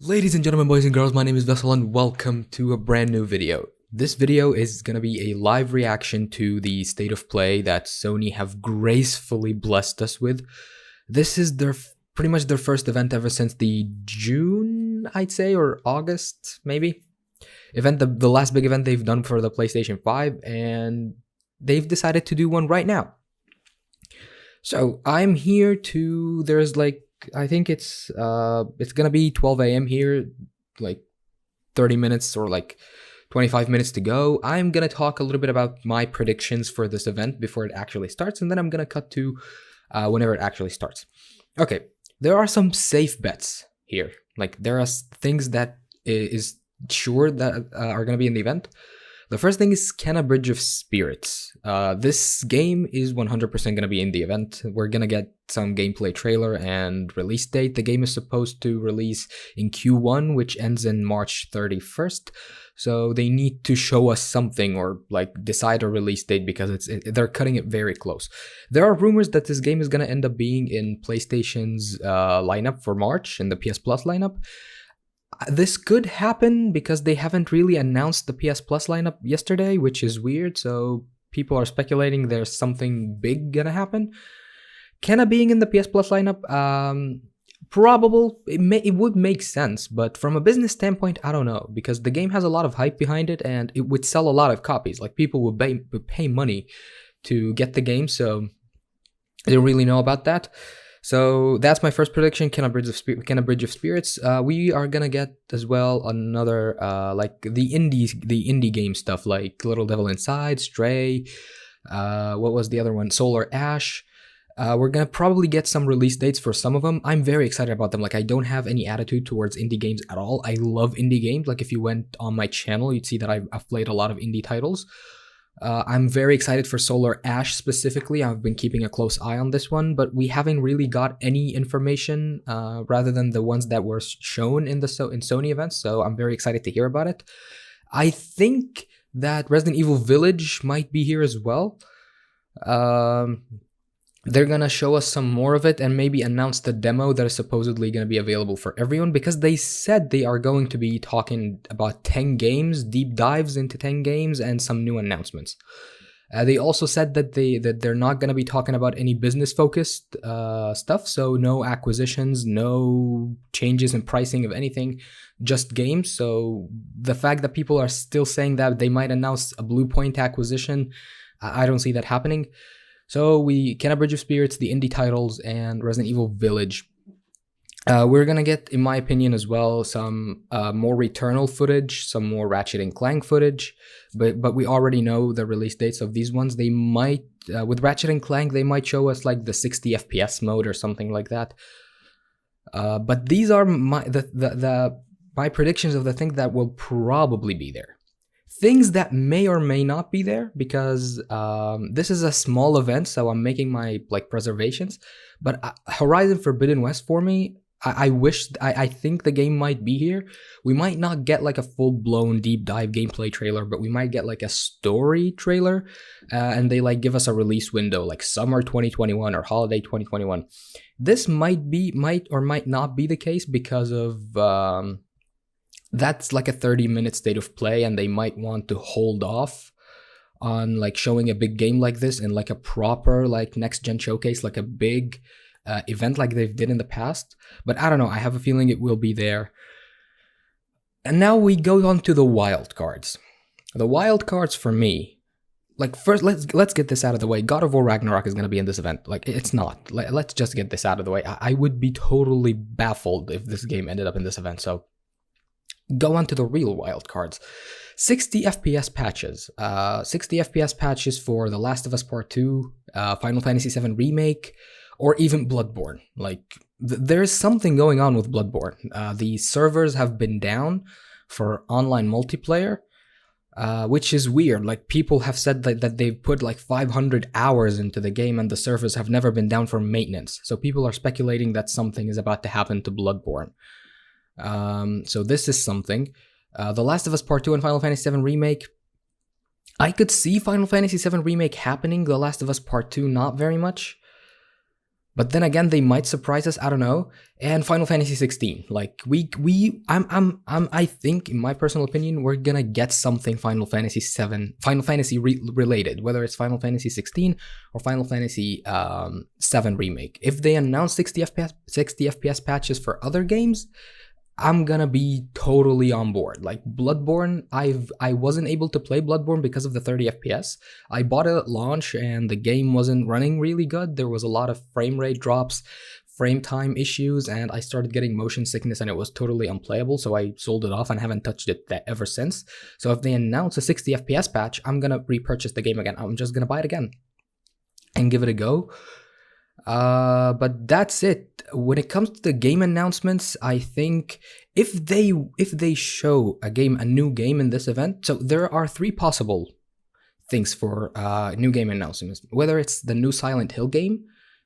Ladies and gentlemen, boys and girls, my name is Vessel and welcome to a brand new video. This video is going to be a live reaction to the state of play that Sony have gracefully blessed us with. This is pretty much their first event ever since the June, I'd say, or August, maybe, event, the last big event they've done for the PlayStation 5, and they've decided to do one right now. So I'm here to, I think it's gonna be 12 a.m. here, like 30 minutes or like 25 minutes to go. I'm gonna talk a little bit about my predictions for this event before it actually starts, and then I'm gonna cut to whenever it actually starts. Okay, there are some safe bets here. Like there are things that is sure that are gonna be in the event. The first thing is Kenna Bridge of Spirits. This game is 100% going to be in the event. We're going to get some gameplay trailer and release date. The game is supposed to release in Q1, which ends in March 31st. So they need to show us something or like decide a release date because they're cutting it very close. There are rumors that this game is going to end up being in PlayStation's lineup for March, in the PS Plus lineup. This could happen because they haven't really announced the PS Plus lineup yesterday, which is weird, so people are speculating there's something big gonna happen. Kenna being in the PS Plus lineup, probable, it would make sense, but from a business standpoint, I don't know, because the game has a lot of hype behind it, and it would sell a lot of copies. Like, people would pay money to get the game, so I don't really know about that. So that's my first prediction, Kenna Bridge of Spirits. We are gonna get as well another like the indie game stuff, like Little Devil Inside, Stray. What was the other one? Solar Ash. We're gonna probably get some release dates for some of them. I'm very excited about them. Like, I don't have any attitude towards indie games at all. I love indie games. Like, if you went on my channel, you'd see that I've played a lot of indie titles. I'm very excited for Solar Ash specifically. I've been keeping a close eye on this one, but we haven't really got any information rather than the ones that were shown in Sony events, so I'm very excited to hear about it. I think that Resident Evil Village might be here as well. They're gonna show us some more of it and maybe announce the demo that is supposedly gonna be available for everyone, because they said they are going to be talking about 10 games, deep dives into 10 games, and some new announcements. They also said that they're not gonna be talking about any business focused stuff, so no acquisitions, no changes in pricing of anything, just games. So the fact that people are still saying that they might announce a Blue Point acquisition, I don't see that happening. So Kenna Bridge of Spirits, the indie titles, and Resident Evil Village. We're gonna get, in my opinion, as well, some more Returnal footage, some more Ratchet and Clank footage, but we already know the release dates of these ones. They might, with Ratchet and Clank, they might show us like the 60 FPS mode or something like that. But these are my predictions of the things that will probably be there. Things that may or may not be there, because this is a small event, so I'm making my preservations. But Horizon Forbidden West, for me, I think the game might be here. We might not get like a full-blown deep dive gameplay trailer, but we might get like a story trailer, and they give us a release window, like summer 2021 or holiday 2021. This might or might not be the case because of that's like a 30-minute state of play, and they might want to hold off on showing a big game like this in a proper next gen showcase, like a big event like they've did in the past. But I don't know, I have a feeling it will be there. And now we go on to the wild cards. The wild cards for me, first let's get this out of the way. God of War Ragnarok is going to be in this event. It's not. Let's just get this out of the way. I would be totally baffled if this game ended up in this event. So go on to the real wild cards. 60 FPS patches. 60 FPS patches for The Last of Us Part 2, Final Fantasy VII Remake, or even Bloodborne. There's something going on with Bloodborne. The servers have been down for online multiplayer, which is weird. People have said that they've put 500 hours into the game and the servers have never been down for maintenance. So people are speculating that something is about to happen to Bloodborne. So this is something. The Last of Us Part 2 and Final Fantasy VII Remake. I could see Final Fantasy VII Remake happening. The Last of Us Part 2, not very much. But then again, they might surprise us. I don't know. And Final Fantasy 16, like I think, in my personal opinion, we're gonna get something Final Fantasy related, whether it's Final Fantasy 16 or Final Fantasy 7 remake. If they announce 60 FPS patches for other games, I'm gonna be totally on board. Like Bloodborne, I wasn't able to play Bloodborne because of the 30 FPS. I bought it at launch and the game wasn't running really good. There was a lot of frame rate drops, frame time issues, and I started getting motion sickness and it was totally unplayable, so I sold it off and haven't touched it ever since. So if they announce a 60 FPS patch, I'm gonna repurchase the game again. I'm just gonna buy it again and give it a go. But that's it. When it comes to the game announcements, I think if they show a new game in this event, so there are 3 possible things for new game announcements. Whether it's the new Silent Hill game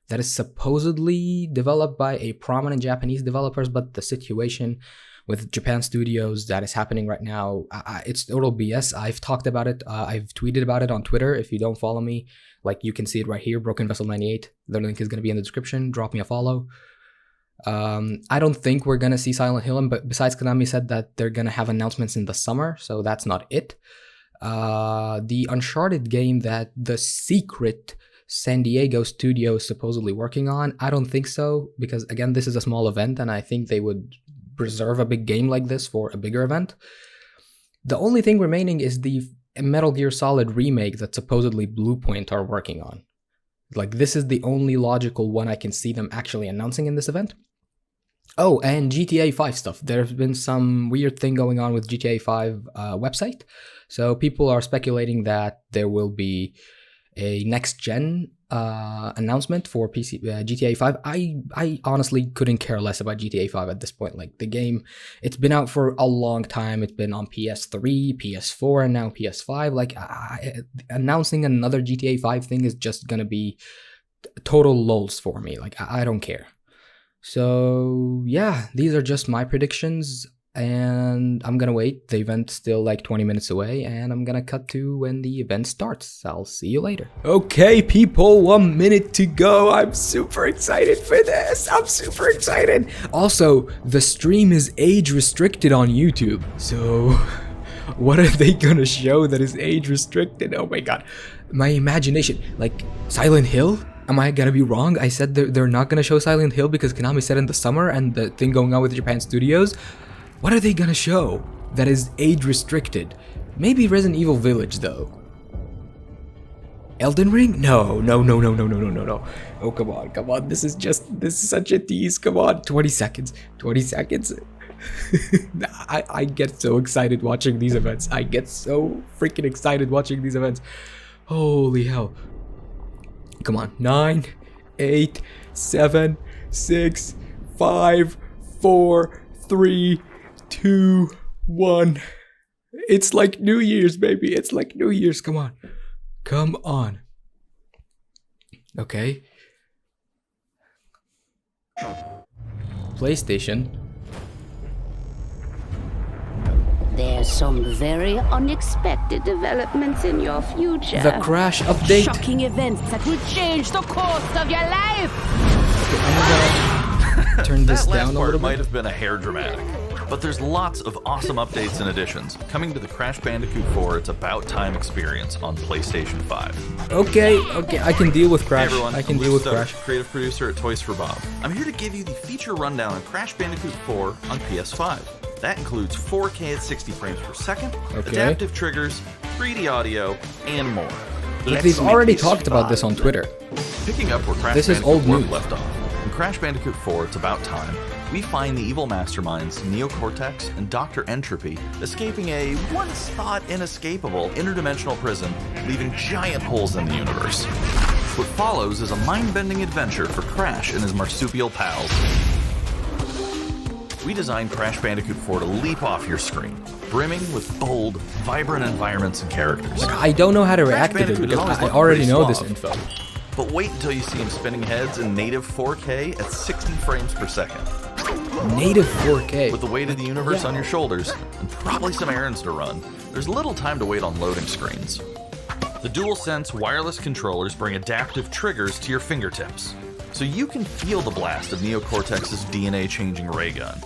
that is supposedly developed by a prominent Japanese developers, but the situation with Japan studios that is happening right now, it's total BS. I've talked about it. I've tweeted about it on Twitter. If you don't follow me, like, you can see it right here, Broken Vessel 98. The link is going to be in the description. Drop me a follow. I don't think we're going to see Silent Hill, but besides, Konami said that they're going to have announcements in the summer, so that's not it. The Uncharted game that the secret San Diego studio is supposedly working on, I don't think so, because again, this is a small event and I think they would preserve a big game like this for a bigger event. The only thing remaining is the Metal Gear Solid remake that supposedly Bluepoint are working on. Like, this is the only logical one I can see them actually announcing in this event. Oh, and GTA 5 stuff. There's been some weird thing going on with GTA 5 website. So people are speculating that there will be a next-gen announcement for PC GTA 5. I honestly couldn't care less about GTA 5 at this point. Like, the game, it's been out for a long time. It's been on PS3, PS4, and now PS5. Like, announcing another GTA 5 thing is just gonna be total lulz for me. Like, I don't care. So yeah, these are just my predictions, and I'm gonna wait. The event's still like 20 minutes away, and I'm gonna cut to when the event starts. I'll see you later. Okay, people, 1 minute to go. I'm super excited for this. I'm super excited. Also, the stream is age restricted on YouTube, so what are they gonna show that is age restricted? Oh my god, my imagination. Like, Silent Hill? Am I gonna be wrong? I said they're not gonna show Silent Hill because Konami said in the summer, and the thing going on with Japan studios. What are they gonna show that is age restricted? Maybe Resident Evil Village though. Elden Ring? No. Oh, come on. This is such a tease. Come on, 20 seconds. I get so excited watching these events. I get so freaking excited watching these events. Holy hell. Come on. 9, 8, 7, 6, 5, 4, 3, 2, 1. It's like New Year's, baby. It's like New Year's. Come on. Okay. PlayStation. There's some very unexpected developments in your future. The Crash update. Shocking events that will change the course of your life. I'm gonna turn this down a little bit. Might have been a hair dramatic, but there's lots of awesome updates and additions coming to the Crash Bandicoot 4 It's About Time experience on PlayStation 5. Okay, I can deal with Crash. Hey everyone, I can deal with Stokes, Crash. Creative producer at Toys for Bob. I'm here to give you the feature rundown on Crash Bandicoot 4 on PS5. That includes 4K at 60 frames per second, adaptive triggers, 3D audio, and more. But they've already talked about this on Twitter. Picking up where Crash This is Bandicoot old 4 news. left off. In Crash Bandicoot 4 It's About Time, we find the evil masterminds Neocortex and Dr. Entropy escaping a once thought inescapable interdimensional prison, leaving giant holes in the universe. What follows is a mind-bending adventure for Crash and his marsupial pals. We designed Crash Bandicoot 4 to leap off your screen, brimming with bold, vibrant environments and characters. I don't know how to react to this because I already know this info. But wait until you see him spinning heads in native 4K at 60 frames per second. Native 4K. With the weight of the universe on your shoulders, and probably some errands to run, there's little time to wait on loading screens. The DualSense wireless controllers bring adaptive triggers to your fingertips. so you can feel the blast of Neo Cortex's DNA-changing ray gun.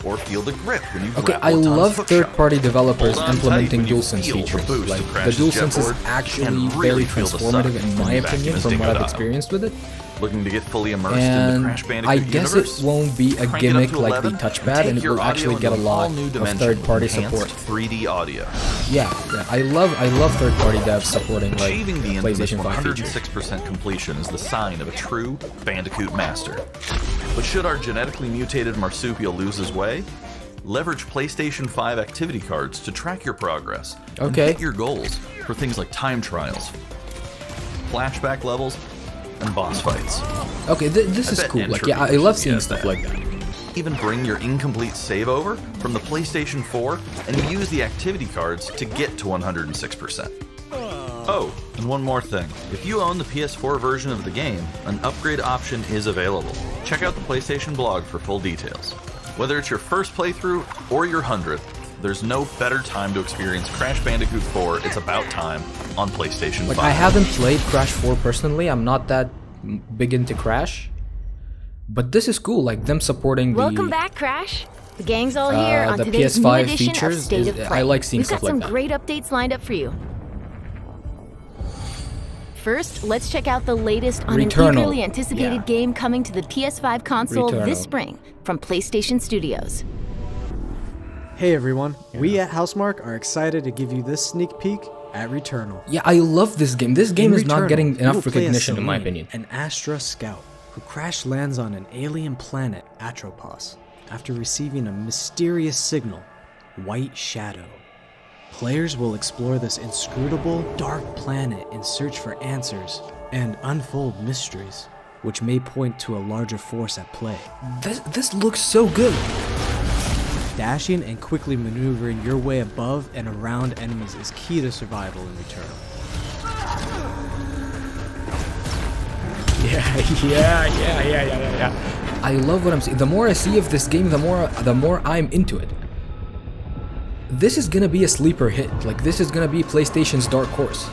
Or feel the grip when you Okay, grapple I Don's love hookshot. third-party developers Hold on implementing tight when you DualSense feel the features. boost Like, of the Crash's DualSense is jetboard actually and very really feel the suck transformative in when my you vacuum opinion his from what dingo I've dial. experienced with it. Looking to get fully immersed in the And Crash Bandicoot I guess universe? it won't be a Crank it up gimmick to like the 11, touchpad, and it your will audio actually get a into lot whole new of dimension third-party with enhanced support. 3D audio. Yeah, I love third-party devs supporting like Achieving the infamous PlayStation 5 features. 106% completion is the sign of a true Bandicoot master. But should our genetically mutated marsupial lose his way? Leverage PlayStation 5 activity cards to track your progress and Okay. hit your goals for things like time trials, flashback levels, and boss fights. Okay, this is bet cool. Like, Entropy yeah, I should love be seeing at stuff that. like that. Even bring your incomplete save over from the PlayStation 4 and use the activity cards to get to 106%. Oh, and one more thing. If you own the PS4 version of the game, an upgrade option is available. Check out the PlayStation blog for full details. Whether it's your first playthrough or your 100th, there's no better time to experience Crash Bandicoot 4 It's About Time on PlayStation 5. Like, I haven't played Crash 4 personally. I'm not that big into Crash. But this is cool, like them supporting the Welcome back, Crash. The gang's all here on the today's new PS5 edition of features State is- of Play. I like seeing We've got stuff like some that. great updates lined up for you. First, let's check out the latest on Returnal. an eagerly anticipated Yeah. game coming to the PS5 console Returnal. this spring from PlayStation Studios. Hey everyone, we at Housemark are excited to give you this sneak peek at Returnal. Yeah, I love this game. This game In is not Returnal, getting you will enough play as recognition in my Selene, opinion. An Astra scout who crash lands on an alien planet, Atropos, after receiving a mysterious signal, White Shadow. Players will explore this inscrutable, dark planet in search for answers and unfold mysteries, which may point to a larger force at play. This looks so good. Dashing and quickly maneuvering your way above and around enemies is key to survival in Returnal. Yeah. I love what I'm seeing. The more I see of this game, the more I'm into it. This is gonna be a sleeper hit. Like, this is gonna be PlayStation's dark horse.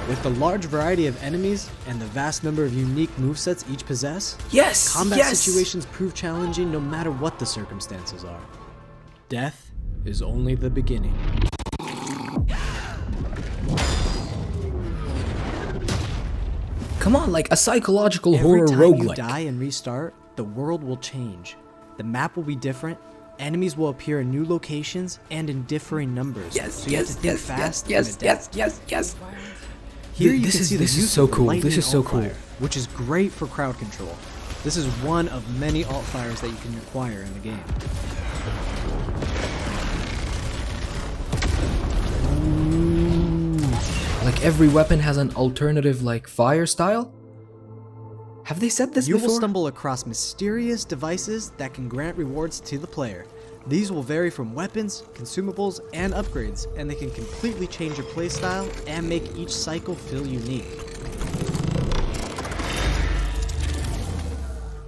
With the large variety of enemies and the vast number of unique movesets each possess, Yes. combat yes. situations prove challenging no matter what the circumstances are. Death is only the beginning. Come on, like a psychological Every horror time you roguelike. die and restart, the world will change. The map will be different. Enemies will appear in new locations and in differing numbers. So you have to think fast and adapt. yes. Here you This can is- see the this is use so of the cool. lightning This is so alt-fire, cool. which is great for crowd control. This is one of many alt-fires that you can acquire in the game. Like, every weapon has an alternative, like, fire style? Have they said this You before? will stumble across mysterious devices that can grant rewards to the player. These will vary from weapons, consumables, and upgrades, and they can completely change your playstyle and make each cycle feel unique.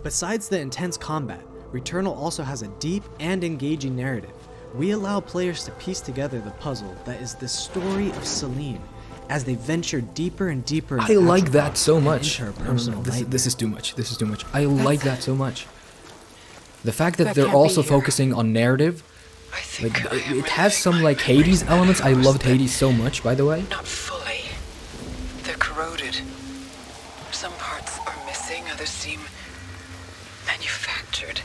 Besides the intense combat, Returnal also has a deep and engaging narrative. We allow players to piece together the puzzle that is the story of Selene as they venture deeper and deeper I into like that Atropos so and much. into her No, personal this nightmare. is too much. This is too much. I like that so much. The fact that That they're can't be also here. focusing on narrative, I think like, I am it has reliving some my like memories Hades in elements. I ways loved that- Hades so much, by the way. Not fully. They're corroded. Some parts are missing, others seem manufactured.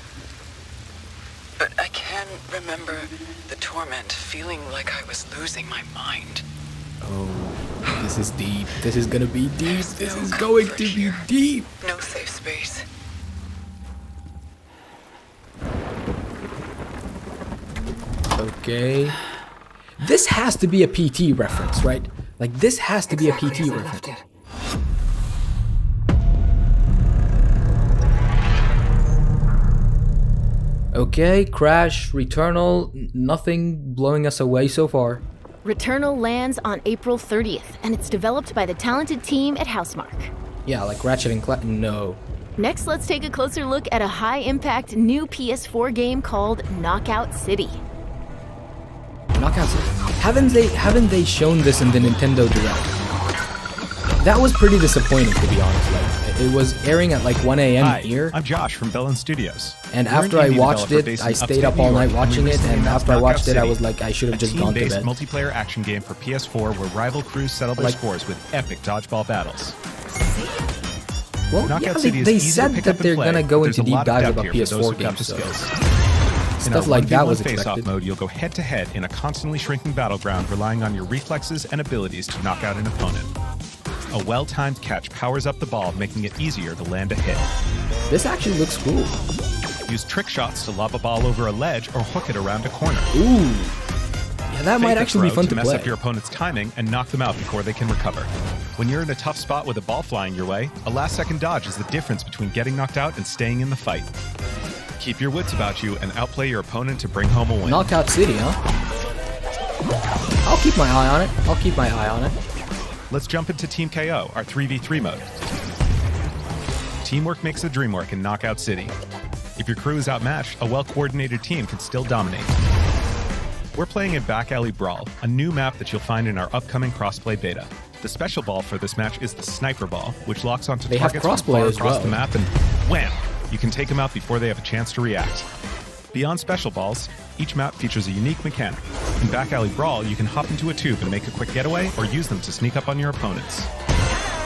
But I can remember the torment, feeling like I was losing my mind. Oh, this is deep. This is gonna be deep. There's This no is going to comfort be here. deep. No safe space. Okay. This has to be a PT reference, right? Like, this has to be a PT Exactly as I reference. left it. Okay, Crash, Returnal, nothing blowing us away so far. Returnal lands on April 30th, and it's developed by the talented team at Housemark. Yeah, like Ratchet and Clank. No. Next, let's take a closer look at a high-impact new PS4 game called Knockout City. Knockouts. Haven't they shown this in the Nintendo Direct? That was pretty disappointing, to be honest. Like, it was airing at like 1 a.m. Hi, here. I'm Josh from Bellin Studios. And We're an after I indie watched developer it, based I in stayed upstate up New all York, night and we watching it. recently And announced after I Knockout watched it, I City, was like, I should have a just gone to team-based bed. multiplayer action game for PS4 where rival crews settle their Like- scores with epic dodgeball battles. Well, Knockout yeah, City is they easy to said pick that up and they're play, gonna but go there's into a deep lot of dives depth about here for those PS4 who've got games. the So. skills. In our Stuff like that 1v1 was face-off expected. mode, you'll go head-to-head in a constantly shrinking battleground, relying on your reflexes and abilities to knock out an opponent. A well-timed catch powers up the ball, making it easier to land a hit. This actually looks cool. Use trick shots to lob a ball over a ledge or hook it around a corner. Ooh. Yeah, that might Fake a actually be throw fun to mess play. up your opponent's timing and knock them out before they can recover. When you're in a tough spot with a ball flying your way, a last-second dodge is the difference between getting knocked out and staying in the fight. Keep your wits about you and outplay your opponent to bring home a win. Knockout City, huh? I'll keep my eye on it. I'll keep my eye on it. Let's jump into Team KO, our 3v3 mode. Teamwork makes the dream work in Knockout City. If your crew is outmatched, a well-coordinated team can still dominate. We're playing in Back Alley Brawl, a new map that you'll find in our upcoming crossplay beta. The special ball for this match is the Sniper Ball, which locks onto They have targets from crossplay far as across well. the map and wham! You can take them out before they have a chance to react. Beyond special balls, each map features a unique mechanic. In Back Alley Brawl, you can hop into a tube and make a quick getaway or use them to sneak up on your opponents.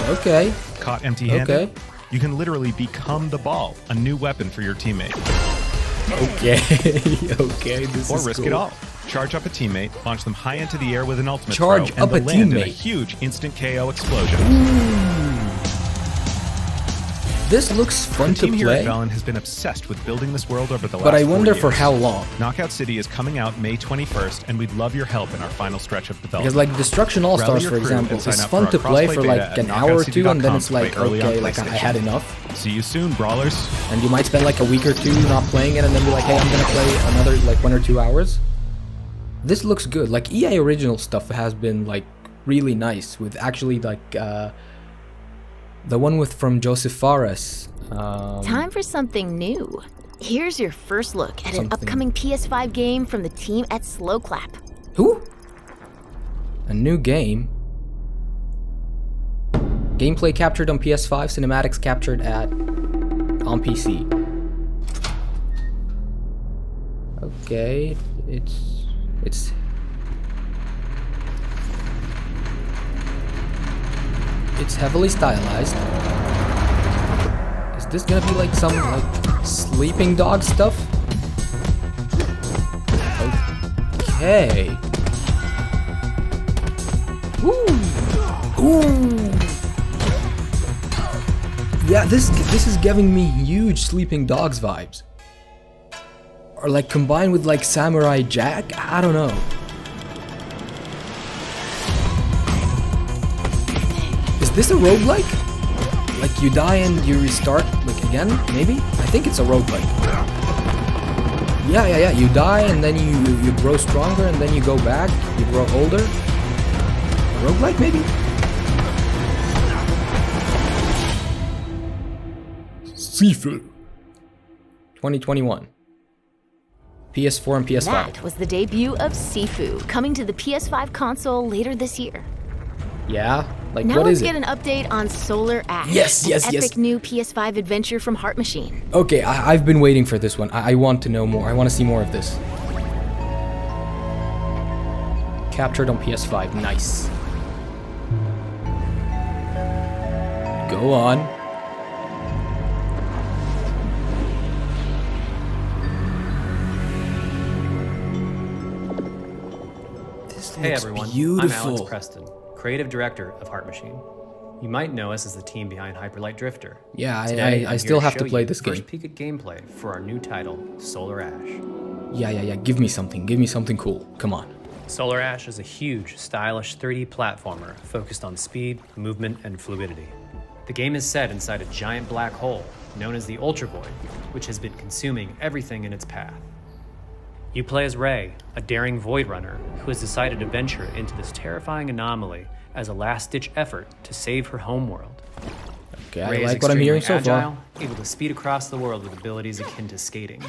Okay. Caught empty-handed? Okay. You can literally become the ball, a new weapon for your teammate. Okay. Okay. This Or is risk cool. it all. Charge up a teammate, launch them high into the air with an ultimate Charge throw, up and a they'll land in a teammate. huge instant KO explosion. This looks fun The to team here at play, Velen has been obsessed with building this world over the last but I 4 wonder years. for how long. Knockout City is coming out May 21st, and we'd love your help in our final stretch of development. Because like Destruction All Stars, Rally your for crew example, and sign is up fun for to our play crossplay for beta like at an hour or two, and then it's knockoutcity.com like, to play early on okay, like I PlayStation. had enough. See you soon, brawlers. And you might spend like a week or two not playing it, and then be like, hey, I'm gonna play another like 1 or 2 hours. This looks good. Like EA original stuff has been like really nice with actually like the one with from Joseph Fares. Time for something new. Here's your first look at an Something. upcoming PS5 game from the team at Slow Clap. Who? A new game. Gameplay captured on PS5, cinematics captured on PC. Okay, it's heavily stylized. Is this gonna be like some like sleeping dog stuff? Okay. Ooh. Yeah, this is giving me huge Sleeping Dogs vibes. Or like combined with like Samurai Jack? I don't know. Is this a roguelike? Like you die and you restart like again, maybe? I think it's a roguelike. Yeah. You die and then you grow stronger and then you go back, you grow older. A roguelike maybe? Sifu. 2021. PS4 and PS5. That was the debut of Sifu, coming to the PS5 console later this year. Yeah? Like Now what let's is get it? an update on Solar Ash. Yes, the yes, epic yes. new PS5 adventure from Heart Machine. Okay, I've been waiting for this one. I want to know more. I want to see more of this. Captured on PS5. Nice. Go on. This Hey looks everyone, beautiful. I'm Alex Preston, creative director of Heart Machine. You might know us as the team behind Hyperlight Drifter. Yeah, Today, I I'm still here have to show play you this the game. First peek at gameplay for our new title, Solar Ash. Yeah. Give me something. Give me something cool. Come on. Solar Ash is a huge, stylish 3D platformer focused on speed, movement, and fluidity. The game is set inside a giant black hole known as the Ultra Void, which has been consuming everything in its path. You play as Ray, a daring Void Runner who has decided to venture into this terrifying anomaly as a last-ditch effort to save her homeworld. Okay, I Ray is like what I'm hearing so extremely far. agile, able to speed across the world with abilities akin to skating.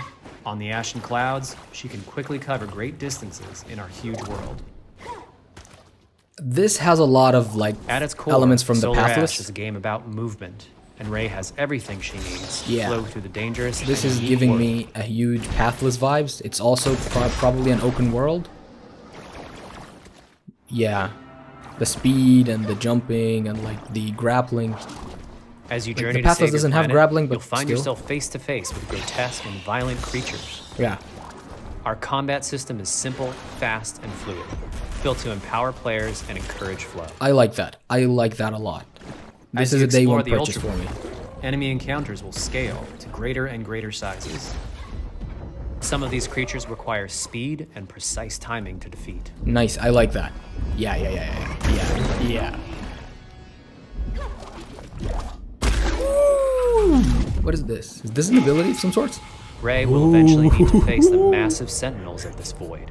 On the ashen clouds, she can quickly cover great distances in our huge world. This has a lot of like At its core, elements from the Solar Ash Pathless. is a game about movement, and Ray has everything she needs to Yeah. flow through the dangerous. This and is unique giving world. me a huge Pathless vibes. It's also probably an open world. Yeah, the speed and the jumping and like the grappling. As you Like, journey the to Pathless save your doesn't have planet, grappling, but you'll find still. yourself face to face with grotesque and violent creatures. Yeah, Our combat system is simple, fast, and fluid, built to empower players and encourage flow. I like that. I like that a lot. This As is you a day explore one the purchase Ultra for me. Enemy encounters will scale to greater and greater sizes. Some of these creatures require speed and precise timing to defeat. Nice. I like that. Yeah. Ooh. What is this? Is this an ability of some sort? Ray will eventually need to face the massive sentinels of this void.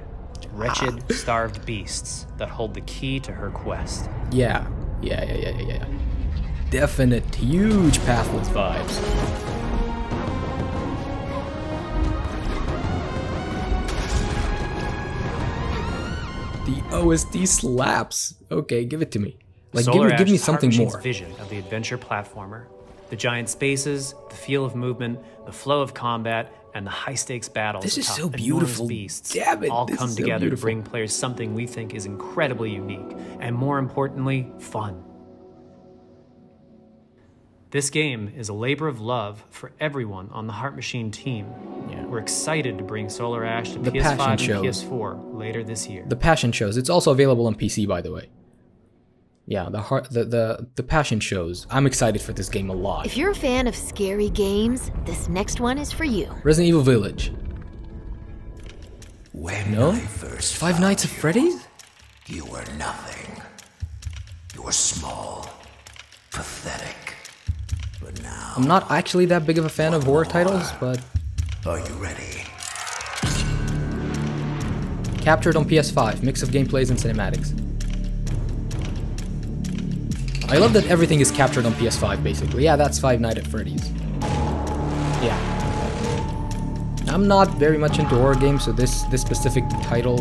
Wretched, starved beasts that hold the key to her quest. Yeah. Definite huge Pathless vibes. The OST slaps. Okay, give it to me. Like, Solar give me Ash's something heart-machine's more. vision of the adventure platformer. The giant spaces, the feel of movement, the flow of combat, and the high-stakes battles This is atop so enormous beautiful. beasts Damn it, all this come is so together to beautiful. bring players something we think is incredibly unique, and more importantly, fun. This game is a labor of love for everyone on the Heart Machine team. Yeah. We're excited to bring Solar Ash to The PS5 passion and shows. PS4 later this year. The passion shows. It's also available on PC, by the way. Yeah, the passion shows. I'm excited for this game a lot. If you're a fan of scary games, this next one is for you. Resident Evil Village. When No? I first Five found Nights at you, Freddy's? You were nothing. You were small, pathetic. But now, I'm not actually that big of a fan of horror titles, but are you ready? captured on PS5, mix of gameplays and cinematics. I love that everything is captured on PS5, basically. Yeah, that's Five Nights at Freddy's. Yeah. I'm not very much into horror games, so this specific title,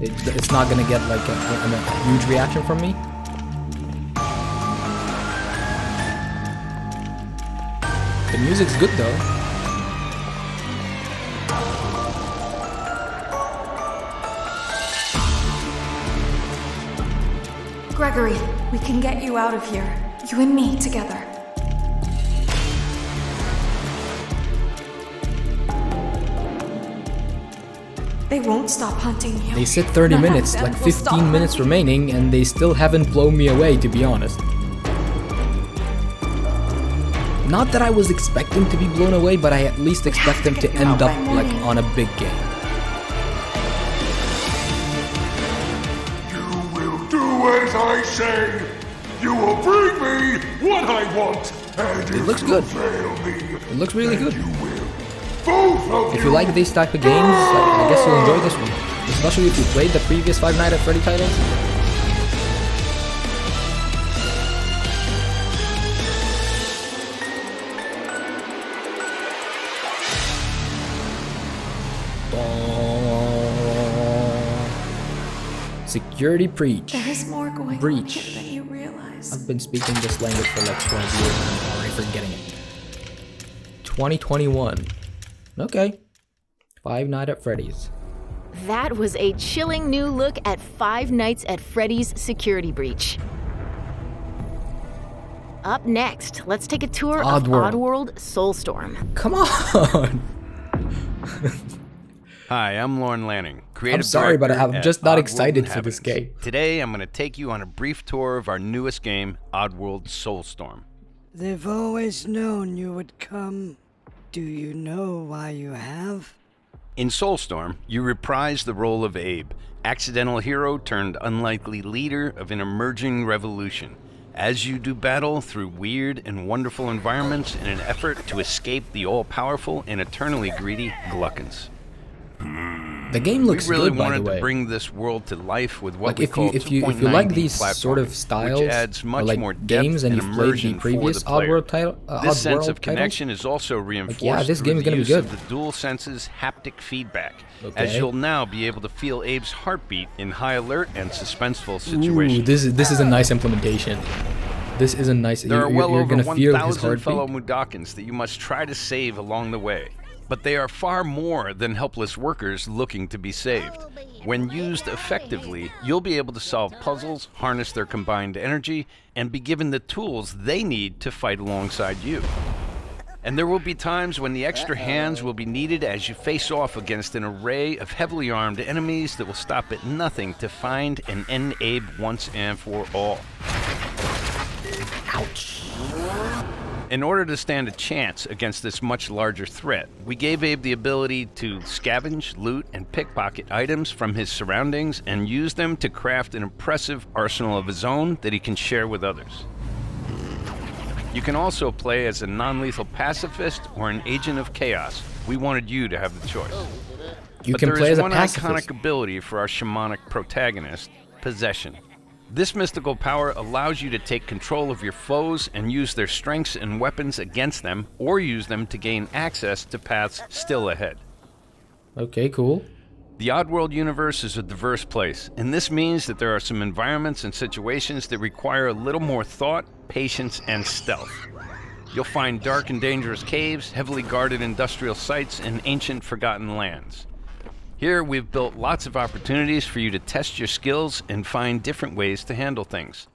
it's not gonna get like a huge reaction from me. The music's good though. Gregory, we can get you out of here. You and me together. They won't stop hunting you. They said 30 None of minutes, them like will stop 15 minutes hunting. remaining, and they still haven't blown me away, to be honest. Not that I was expecting to be blown away, but I at least expect them to get you end out up by like morning. on a big game. You will do as I say. You will bring me what I want. And It looks good. fail me, It looks really good. you will. Both of If you like these type of games, I guess you'll enjoy this one. Especially if you played the previous Five Nights at Freddy titles. Security breach. There is more going Breach. on here than you realize. I've been speaking this language for like 12 years and I'm already forgetting it. 2021. Okay. Five Nights at Freddy's. That was a chilling new look at Five Nights at Freddy's Security Breach. Up next, let's take a tour of Oddworld. Oddworld Soulstorm. Come on! Hi, I'm Lauren Lanning, creative I'm sorry, but director I'm at just not Oddworld excited for this Inhabitants. game. Today, I'm going to take you on a brief tour of our newest game, Oddworld Soulstorm. They've always known you would come. Do you know why you have? In Soulstorm, you reprise the role of Abe, accidental hero turned unlikely leader of an emerging revolution, as you do battle through weird and wonderful environments in an effort to escape the all-powerful and eternally greedy Gluckins. The game looks we really good, by the wanted way. to bring this world to life with what Like we if call you like 2.9D these sort of platforming, styles, which adds much or like more depth games, and and you've played the immersion for previous the player. Oddworld title, This sense Oddworld of connection is also reinforced yeah, this through game is the gonna be use good. of the dual senses haptic feedback, Okay. as you'll now be able to feel Abe's heartbeat in high alert and suspenseful situations. Ooh, this is a nice implementation. This is a nice. There are well you're over gonna feel his 1,000 heartbeat. fellow Mudokons that you must try to save along the way. But they are far more than helpless workers looking to be saved. When used effectively, you'll be able to solve puzzles, harness their combined energy, and be given the tools they need to fight alongside you. And there will be times when the extra hands will be needed as you face off against an array of heavily armed enemies that will stop at nothing to find and end Abe once and for all. Ouch. In order to stand a chance against this much larger threat, we gave Abe the ability to scavenge, loot, and pickpocket items from his surroundings and use them to craft an impressive arsenal of his own that he can share with others. You can also play as a non-lethal pacifist or an agent of chaos. We wanted you to have the choice. You can play as a pacifist. There is one iconic ability for our shamanic protagonist, possession. This mystical power allows you to take control of your foes and use their strengths and weapons against them, or use them to gain access to paths still ahead. Okay, cool. The Oddworld universe is a diverse place, and this means that there are some environments and situations that require a little more thought, patience, and stealth. You'll find dark and dangerous caves, heavily guarded industrial sites, and ancient forgotten lands. Here, we've built lots of opportunities for you to test your skills and find different ways to handle things.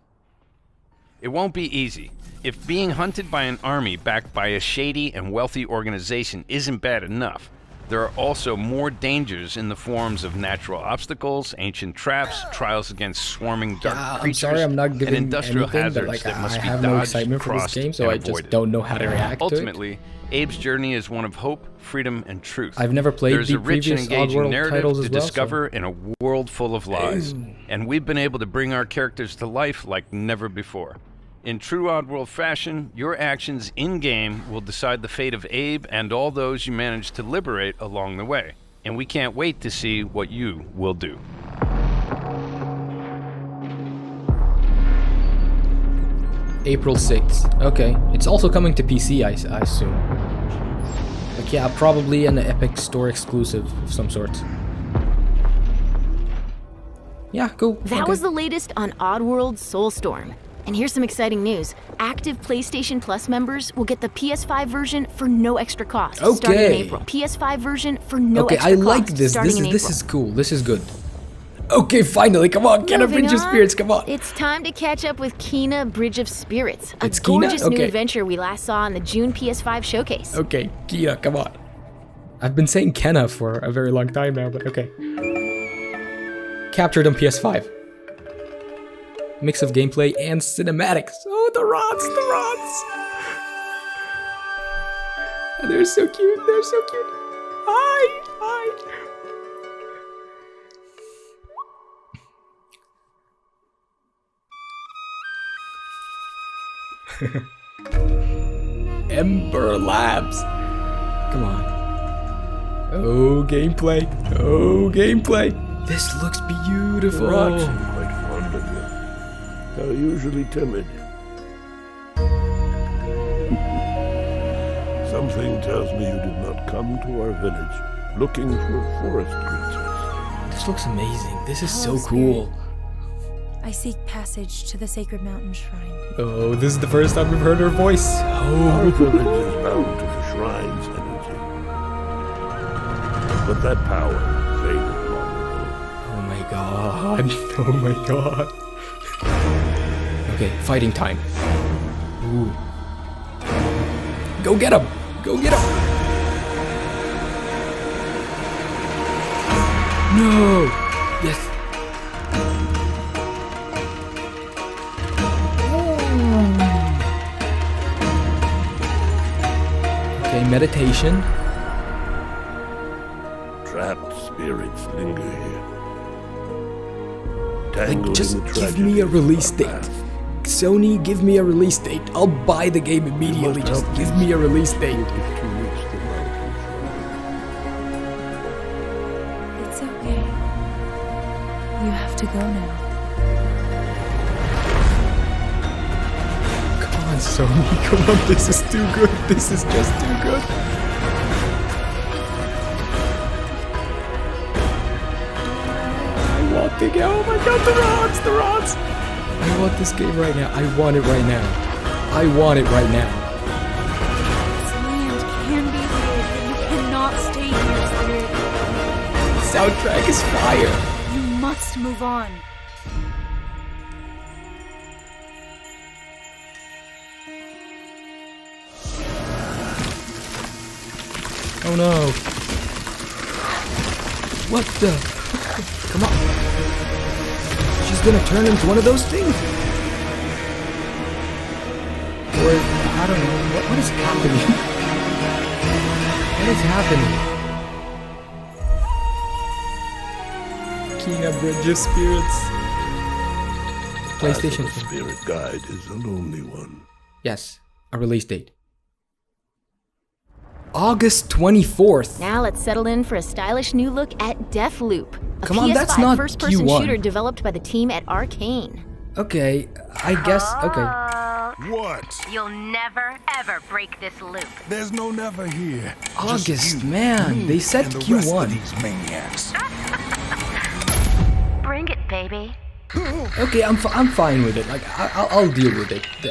It won't be easy. If being hunted by an army backed by a shady and wealthy organization isn't bad enough, there are also more dangers in the forms of natural obstacles, ancient traps, trials against swarming dark I'm creatures, sorry, I'm not and giving industrial anything, hazards but like that must I be have no dodged, excitement for this crossed, game, so and I just avoided. don't know how to react to it. Ultimately, Abe's journey is one of hope, freedom, and truth. I've never played There's the a rich and previous engaging Oddworld narrative titles to as well, discover in a world full of lies, and we've been able to bring our characters to life like never before. In true Oddworld fashion, your actions in-game will decide the fate of Abe and all those you manage to liberate along the way. And we can't wait to see what you will do. April 6th. Okay. It's also coming to PC, I assume. Like, yeah, probably an Epic Store exclusive of some sort. Yeah, cool. That was the latest on Oddworld Soulstorm. And here's some exciting news. Active PlayStation Plus members will get the PS5 version for no extra cost starting in April. PS5 version for no extra cost. I like this. This is cool. This is good. Okay, finally, come on, Kena Bridge of Spirits, come on. It's time to catch up with Kena Bridge of Spirits, a It's Kena? gorgeous new Okay. adventure we last saw in the June PS5 showcase. Okay, Kena, come on. I've been saying Kena for a very long time now, but okay. Captured on PS5. Mix of gameplay and cinematics. Oh, the rods, the rods. And they're so cute, they're so cute. Hi, hi. Ember Labs. Come on. Oh, gameplay. Oh, gameplay. This looks beautiful. Rod seem quite fond of you. They're usually timid. Something tells me you did not come to our village looking for forest creatures. This looks amazing. This is so Hello, cool. I seek passage to the sacred mountain shrine. Oh, this is the first time we've heard her voice. Our Oh, village is bound to the shrine's energy. But that power faded long ago. oh my god. Oh my god. Okay, fighting time. Ooh. Go get him! Go get him! No! Yes. Okay, meditation. Trapped spirits linger here. Like, Tangled just in the give me a tragedies release of our date. past. Sony, give me a release date. I'll buy the game immediately. Just give me a release date. If to reach the mountain shrine. It's It's okay. You have to go now. Come on, Sony. Come on, this is too good. This is just too good. I want the game. Oh my god, the rods. I want this game right now. I want it right now. I want it right now. This land can be weird, but you cannot stay here, Spirit. Soundtrack is fire. You must move on. Oh no. What the? Come on. She's gonna turn into one of those things. Or, I don't know. What is happening? What is happening? Kina Bridge of Spirits. PlayStation. The spirit guide is a lonely one. Yes. A release date. August 24th. Now let's settle in for a stylish new look at Deathloop, a Come on, PS5 that's not first-person Q1. shooter developed by the team at Arcane. Okay, I guess, okay. What? You'll never, ever break this loop. There's no never here. August, man, they said Q1. These maniacs. Bring it, baby. Okay, I'm fine with it. Like, I'll deal with it. They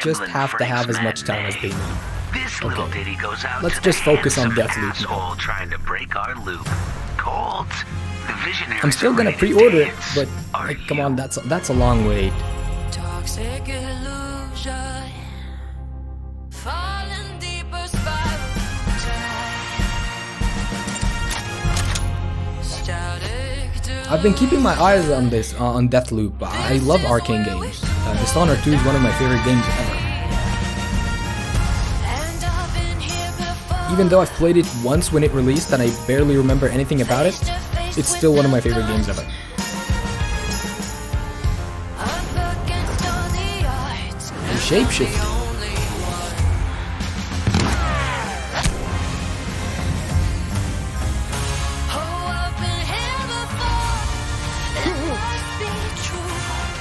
just have to have as much time as they need. This little ditty goes out. Let's just focus on Deathloop. Asshole trying to break our loop. Cold. The visionaries I'm still gonna pre-order it, but like, come on, that's a long wait. Toxic illusion. Falling deeper spiral tonight. I've been keeping my eyes on this, on Deathloop. I love Arcane games. Dishonored 2 is one of my favorite games ever. Even though I've played it once when it released and I barely remember anything about it, it's still one of my favorite games ever. Shapeshift.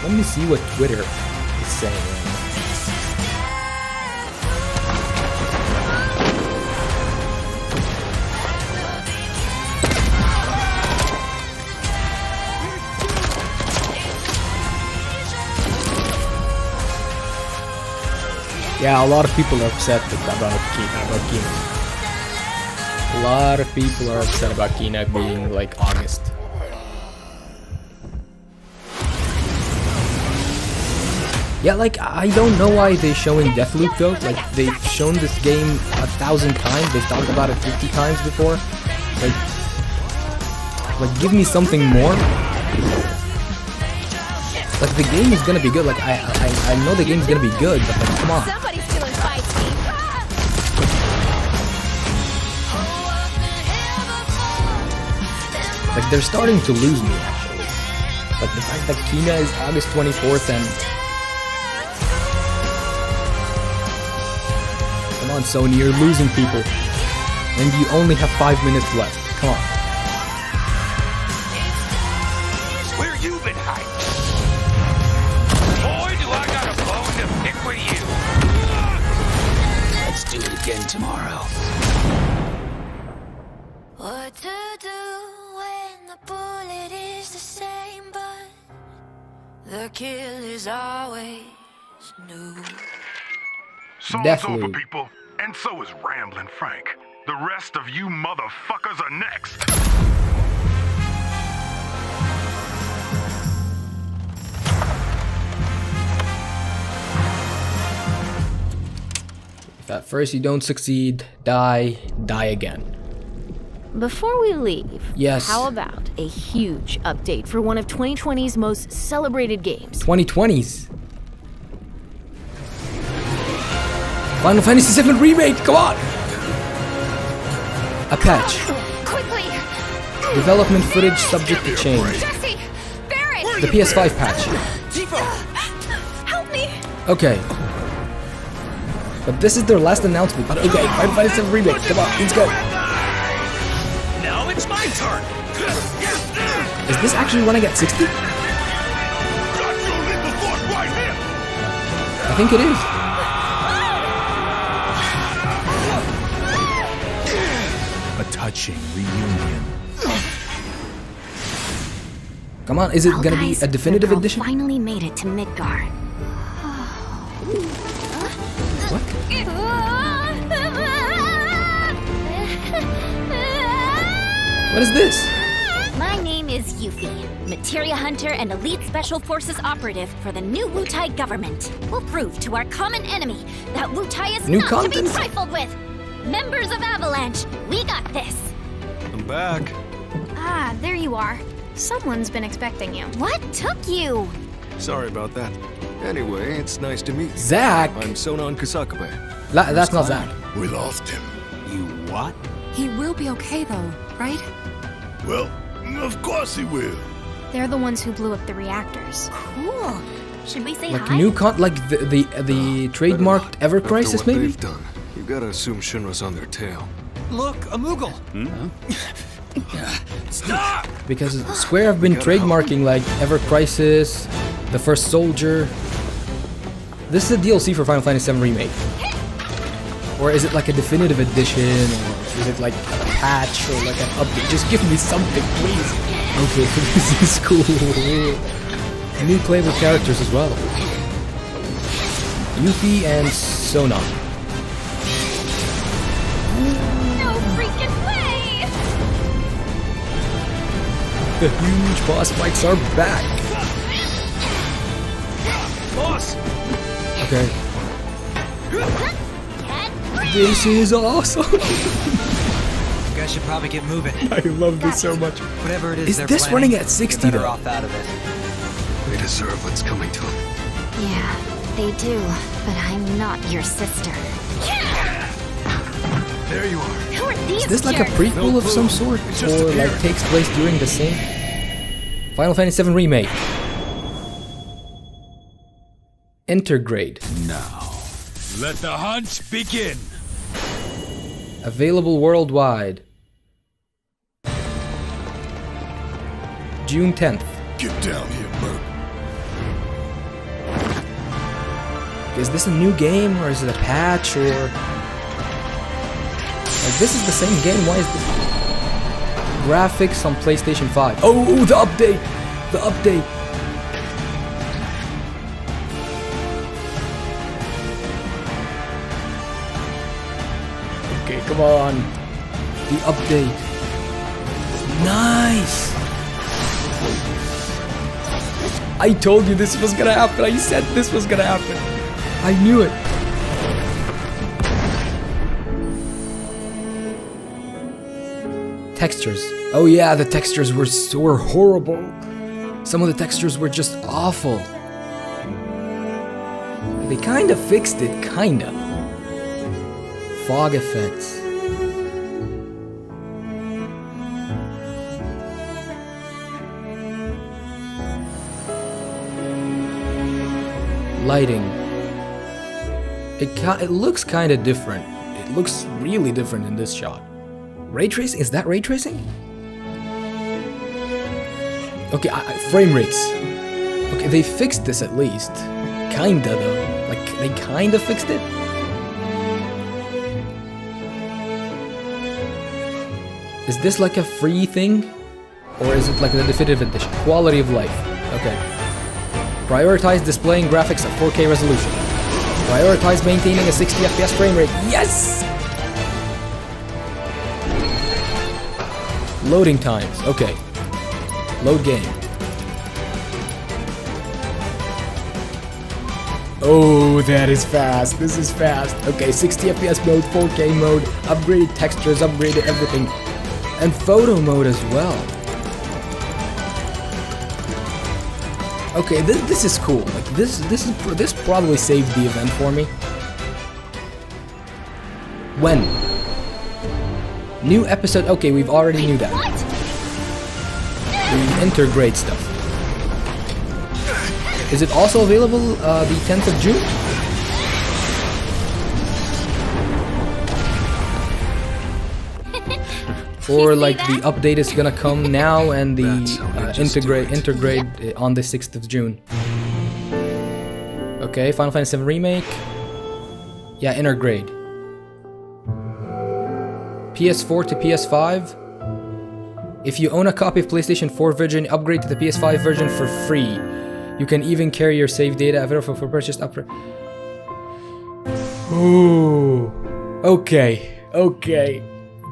Let me see what Twitter is saying right now. Yeah, a lot of people are upset about Kina. A lot of people are upset about Kina being like August. Yeah, like, I don't know why they're showing Deathloop though. Like, they've shown this game 1,000 times. They've talked about it 50 times before. Like, give me something more. Like, the game is gonna be good. Like, I know the game's gonna be good, but like, come on. Somebody's stealing fights, me. Like, they're starting to lose me, actually. Like, the fact that Kina is August 24th and... Come on, Sony, you're losing people. And you only have 5 minutes left. Come on. Where you been hiding? Boy, do I got a bone to pick with you. Let's do it again tomorrow. What to do when the bullet is the same, but the kill is always new. Song's over, people, and so is Ramblin' Frank. The rest of you motherfuckers are next. If at first you don't succeed, die again. Before we leave, yes. How about a huge update for one of 2020's most celebrated games? 2020's. Final Fantasy VII Remake, come on! A patch. Quickly! Development footage subject to change. Jesse! Barrett! The PS5 patch. Help me! Okay. But this is their last announcement. But okay, Final Fantasy VII Remake, come on, let's go. Now it's my turn! Is this actually running at 60? I think it is. A touching reunion. Come on, is it gonna be a definitive girl edition? Finally made it to Midgar. What? What is this? My name is Yuffie, materia hunter and elite special forces operative for the new Wutai government. We'll prove to our common enemy that Wutai is New not content? to be trifled with. Members of Avalanche, we got this. I'm back. Ah, there you are. Someone's been expecting you. What took you? Sorry about that. Anyway, it's nice to meet you. Zach! I'm Sonon Kusakabe. That's not Zach. We lost him. You what? He will be okay though, right? Well, of course he will. They're the ones who blew up the reactors. Cool. Should we say Like hi? new like the trademarked Ever Crisis, After what maybe? they've done, you gotta assume Shinra's on their tail. Look, a Moogle! Stop! Because Square have been trademarking like Ever Crisis, The First Soldier. This is a DLC for Final Fantasy VII Remake. Or is it like a definitive edition, or is it like a patch, or like an update? Just give me something, please. Okay, this is cool. New playable characters as well. Yuffie and Sona. No freaking way! The huge boss fights are back. Boss! Okay. This is awesome. You guys should probably get moving. I love this so much. Whatever it is, Is they're this planning, running at 60 you're better though? off out of it. They deserve what's coming to them. Yeah, they do, but I'm not your sister. There you are. Who are these Is this like a jerks? prequel of some sort? Or like takes place during the same Final Fantasy VII Remake? Intergrade. Now, let the hunt begin! Available worldwide. June 10th. Get down here, Merc. Is this a new game, or is it a patch, or... Like, this is the same game, why is this... Graphics on PlayStation 5. Oh, the update! The update! Okay, come on. The update. Nice! I told you this was gonna happen. I said this was gonna happen. I knew it. Textures. Oh yeah, the textures were horrible. Some of the textures were just awful. They kinda fixed it, kinda. Fog effects. Lighting. It looks kind of different. It looks really different in this shot. Ray tracing? Is that ray tracing? Okay, frame rates. Okay, they fixed this at least. Kinda though. Like, they kinda fixed it? Is this like a free thing? Or is it like the definitive edition? Quality of life. Okay. Prioritize displaying graphics at 4K resolution. Prioritize maintaining a 60 FPS frame rate. Yes! Loading times. Okay. Load game. Oh, that is fast. This is fast. Okay, 60 FPS mode, 4K mode, upgraded textures, upgraded everything. And photo mode as well. Okay, this is cool. Like this probably saved the event for me. When? New episode. Okay, we've already knew that. The intergrade stuff. Is it also available the 10th of June? or like the update is gonna come now and the integrate on the 6th of June. Okay, Final Fantasy VII Remake. Yeah, integrate. PS4 to PS5. If you own a copy of PlayStation 4 version, upgrade to the PS5 version for free. You can even carry your save data available for purchase up. Ooh. Okay.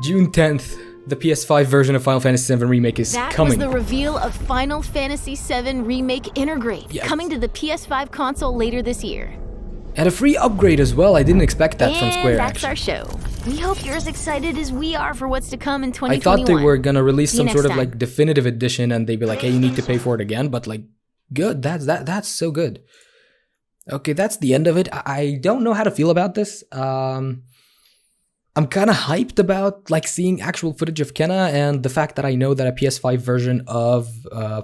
June 10th, the PS5 version of Final Fantasy VII Remake is coming. That was the reveal of Final Fantasy VII Remake Integrate, coming to the PS5 console later this year. And a free upgrade as well. I didn't expect that from Square. And that's our show. We hope you're as excited as we are for what's to come in 2021. I thought they were gonna release some sort of like definitive edition, and they'd be like, "Hey, you need to pay for it again." But like, good. That's so good. Okay, that's the end of it. I don't know how to feel about this. I'm kind of hyped about like seeing actual footage of Kenna, and the fact that I know that a PS5 version of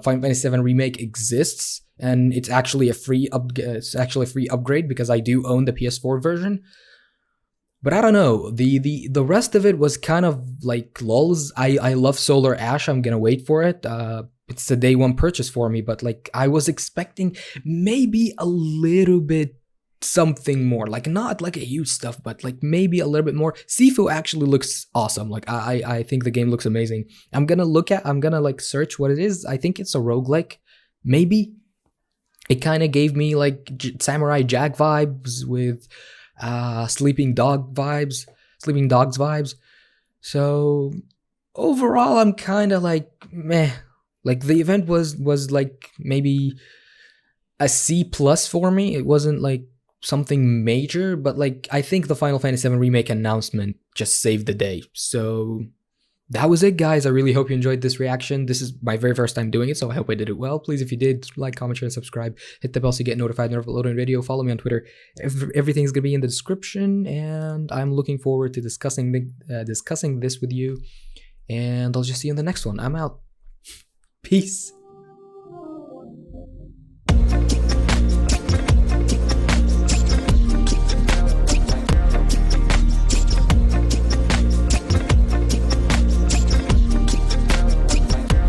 Final Fantasy VII Remake exists, and it's actually a free upgrade because I do own the PS4 version. But I don't know. The rest of it was kind of like lulls. I love Solar Ash. I'm gonna wait for it. It's a day one purchase for me, but like I was expecting maybe a little bit something more, like not like a huge stuff, but like maybe a little bit more. Sifu actually looks awesome. Like I think the game looks amazing. I'm gonna like search what it is. I think it's a roguelike. Maybe it kind of gave me like Samurai Jack vibes with Sleeping Dogs vibes. So overall, I'm kind of like meh. Like the event was like maybe a C+ for me. It wasn't like something major, but like I think the Final Fantasy VII Remake announcement just saved the day. So that was it, guys. I really hope you enjoyed this reaction. This is my very first time doing it, so I hope I did it well. Please, if you did, like, comment, share, and subscribe. Hit the bell so you get notified whenever I upload a video. Follow me on Twitter. Everything's gonna be in the description, and I'm looking forward to discussing this with you. And I'll just see you in the next one. I'm out. Peace.